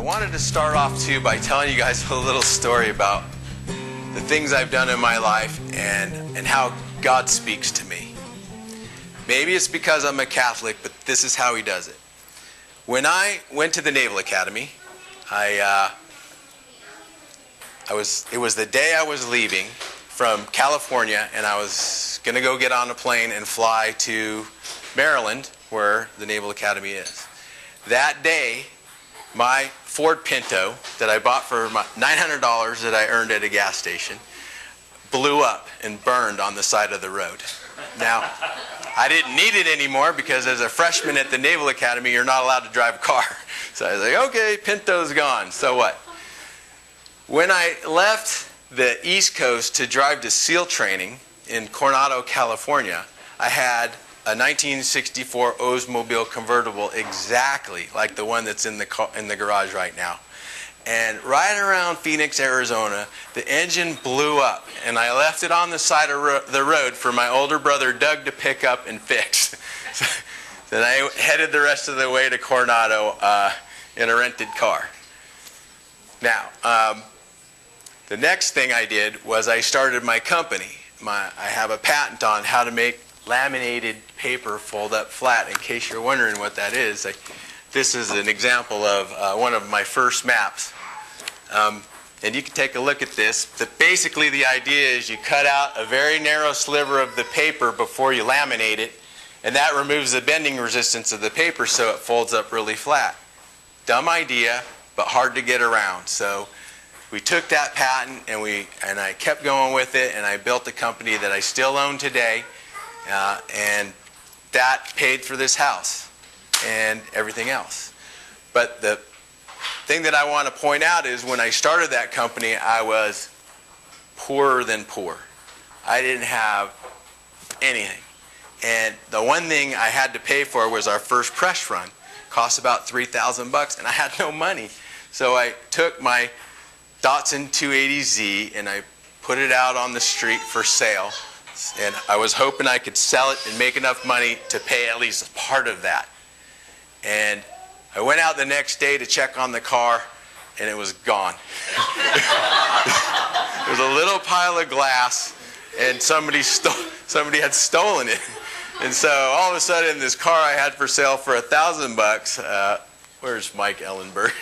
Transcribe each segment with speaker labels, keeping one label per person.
Speaker 1: wanted to start off too by telling you guys a little story about the things I've done in my life and how God speaks to me. Maybe it's because I'm a Catholic, but this is how he does it. When I went to the Naval Academy, it was the day I was leaving from California, and I was going to go get on a plane and fly to Maryland, where the Naval Academy is. That day, my Ford Pinto that I bought for my $900 that I earned at a gas station blew up and burned on the side of the road. Now, I didn't need it anymore because as a freshman at the Naval Academy, you're not allowed to drive a car. So I was like, okay, Pinto's gone. So what? When I left the East Coast to drive to SEAL training in Coronado, California, I had a 1964 Oldsmobile convertible exactly like the one that's in the garage right now. And right around Phoenix, Arizona, the engine blew up, and I left it on the side of the road for my older brother Doug to pick up and fix. So then I headed the rest of the way to Coronado in a rented car. Now, the next thing I did was I started my company. I have a patent on how to make laminated paper fold up flat. In case you're wondering what that is, this is an example of one of my first maps. And you can take a look at this. Basically, the idea is you cut out a very narrow sliver of the paper before you laminate it, and that removes the bending resistance of the paper so it folds up really flat. Dumb idea, but hard to get around. So we took that patent and I kept going with it, and I built a company that I still own today, and that paid for this house and everything else. But the thing that I want to point out is when I started that company, I was poorer than poor. I didn't have anything. And the one thing I had to pay for was our first press run. Cost about $3,000, and I had no money. So I took my Datsun 280Z and I put it out on the street for sale. And I was hoping I could sell it and make enough money to pay at least part of that. And I went out the next day to check on the car, and it was gone. There was a little pile of glass, and somebody had stolen it. And so all of a sudden, this car I had for sale for $1,000. Where's Mike Ellenberg?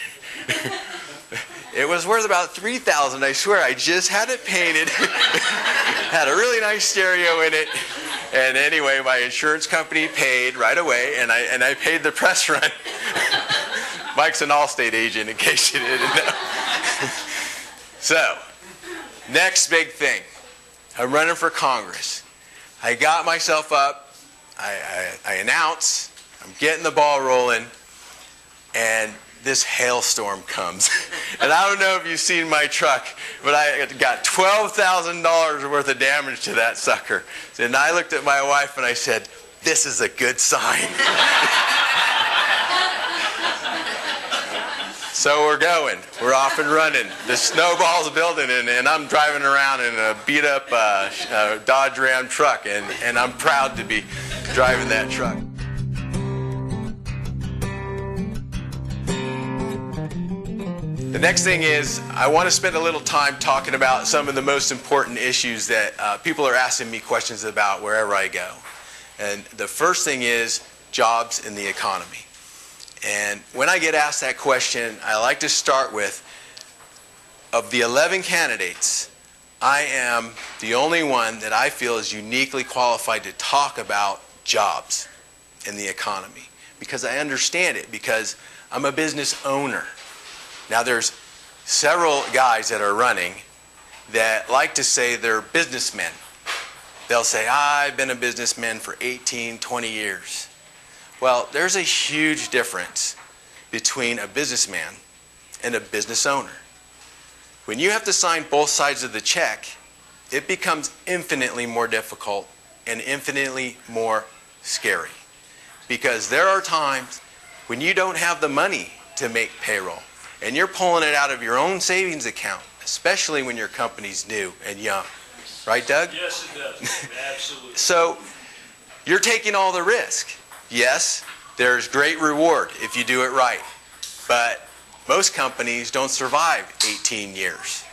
Speaker 1: It was worth about $3,000. I swear, I just had it painted. Had a really nice stereo in it. And anyway, my insurance company paid right away, and I paid the press run. Mike's an Allstate agent, in case you didn't know. So, next big thing. I'm running for Congress. I got myself up. I announce. I'm getting the ball rolling. And this hailstorm comes. And I don't know if you've seen my truck, but I got $12,000 worth of damage to that sucker. And I looked at my wife and I said, this is a good sign. So we're going. We're off and running. The snowball's building, and I'm driving around in a beat-up Dodge Ram truck, and I'm proud to be driving that truck. The next thing is, I want to spend a little time talking about some of the most important issues that people are asking me questions about wherever I go. And the first thing is jobs in the economy. And when I get asked that question, I like to start with, of the 11 candidates, I am the only one that I feel is uniquely qualified to talk about jobs in the economy. Because I understand it, because I'm a business owner. Now there's several guys that are running that like to say they're businessmen. They'll say, I've been a businessman for 18, 20 years. Well, there's a huge difference between a businessman and a business owner. When you have to sign both sides of the check, it becomes infinitely more difficult and infinitely more scary. Because there are times when you don't have the money to make payroll, and you're pulling it out of your own savings account, especially when your company's new and young. Right, Doug?
Speaker 2: Yes, it does. Absolutely.
Speaker 1: So you're taking all the risk. Yes, there's great reward if you do it right. But most companies don't survive 18 years.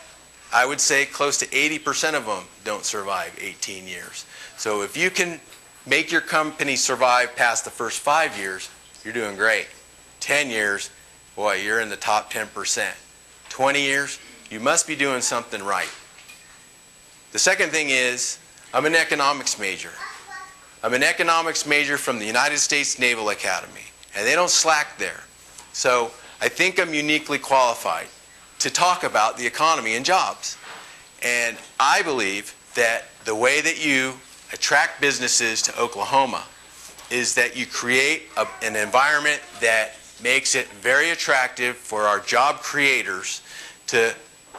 Speaker 1: I would say close to 80% of them don't survive 18 years. So if you can make your company survive past the first 5 years, you're doing great. 10 years, boy, you're in the top 10%. 20 years, you must be doing something right. The second thing is, I'm an economics major. I'm an economics major from the United States Naval Academy, and they don't slack there. So I think I'm uniquely qualified to talk about the economy and jobs. And I believe that the way that you attract businesses to Oklahoma is that you create an environment that makes it very attractive for our job creators to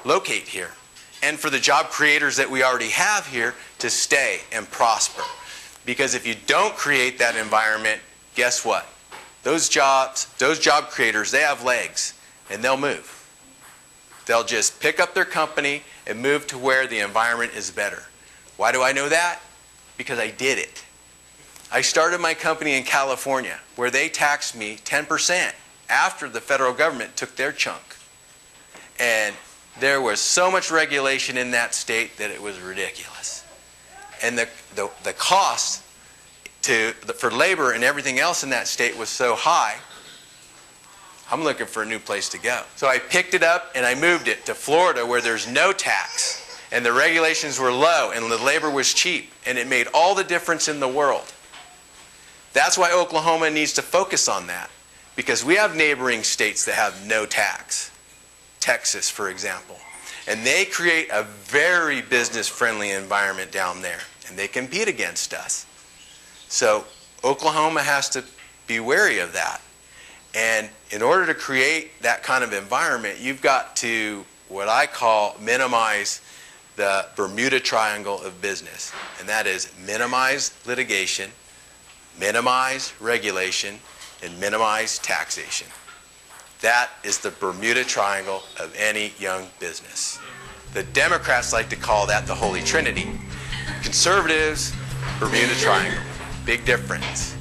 Speaker 1: locate here, and for the job creators that we already have here to stay and prosper. Because if you don't create that environment, guess what? Those job creators, they have legs, and they'll move. They'll just pick up their company and move to where the environment is better. Why do I know that? Because I did it. I started my company in California, where they taxed me 10% after the federal government took their chunk. And there was so much regulation in that state that it was ridiculous. And the cost for labor and everything else in that state was so high, I'm looking for a new place to go. So I picked it up and I moved it to Florida, where there's no tax and the regulations were low and the labor was cheap, and it made all the difference in the world. That's why Oklahoma needs to focus on that, because we have neighboring states that have no tax. Texas, for example. And they create a very business-friendly environment down there, and they compete against us. So Oklahoma has to be wary of that. And in order to create that kind of environment, you've got to, what I call, minimize the Bermuda Triangle of business. And that is minimize litigation, minimize regulation, and minimize taxation. That is the Bermuda Triangle of any young business. The Democrats like to call that the Holy Trinity. Conservatives, Bermuda Triangle. Big difference.